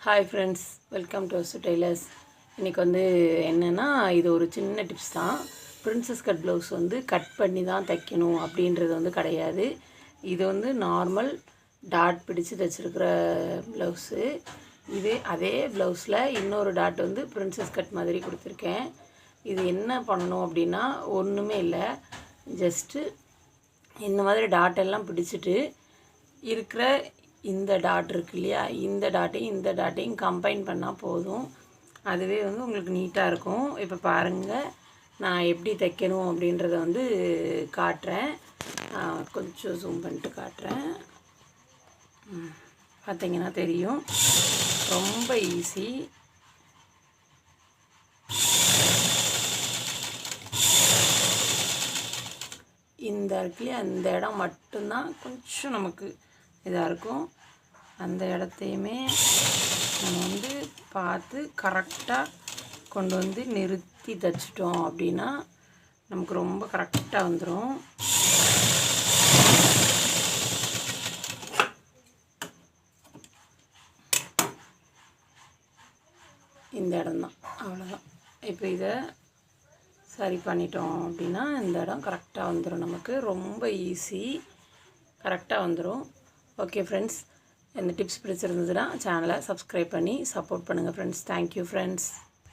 Hi friends, welcome to Asu tailors. இன்றைக்கி என்னென்னா, இது ஒரு சின்ன டிப்ஸ் தான். பிரின்சஸ் கட் ப்ளவுஸ் கட் பண்ணி தான் தைக்கணும் அப்படின்றது கிடையாது. இது நார்மல் டாட் பிடிச்சு தைச்சிருக்கிற ப்ளவுஸு. அதே ப்ளவுஸில் இன்னொரு டாட் பிரின்சஸ் கட் மாதிரி கொடுத்துருக்கேன். இது என்ன பண்ணணும் அப்படின்னா, ஒன்றுமே இல்லை, ஜஸ்ட்டு இந்த மாதிரி டாட்டெல்லாம் பிடிச்சிட்டு இருக்கிற இந்த டாட் இருக்கு இல்லையா, இந்த டாட்டையும் கம்பைன் பண்ணால் போதும். அதுவே உங்களுக்கு நீட்டாக இருக்கும். இப்போ பாருங்கள், நான் எப்படி தைக்கணும் அப்படின்றத காட்டுறேன். கொஞ்சம் ஜூம் பண்ணிட்டு காட்டுறேன். பார்த்தீங்கன்னா தெரியும், ரொம்ப ஈஸி. இந்த இடத்துலையே அந்த இடம் மட்டும்தான் கொஞ்சம் நமக்கு இதாக இருக்கும். அந்த இடத்தையுமே நம்ம பார்த்து கரெக்டாக கொண்டு நிறுத்தி தைச்சிட்டோம் அப்படின்னா நமக்கு ரொம்ப கரெக்டாக வந்துடும். இந்த இடம்தான், அவ்வளோதான். இப்போ இதை சரி பண்ணிட்டோம் அப்படின்னா இந்த இடம் கரெக்டாக வந்துடும். நமக்கு ரொம்ப ஈஸி, கரெக்டாக வந்துடும். ஓகே ஃப்ரெண்ட்ஸ், இந்த டிப்ஸ் பிடிச்சிருந்ததுன்னா சேனலை சப்ஸ்கிரைப் பண்ணி சப்போர்ட் பண்ணுங்கள் ஃப்ரெண்ட்ஸ். Thank you friends.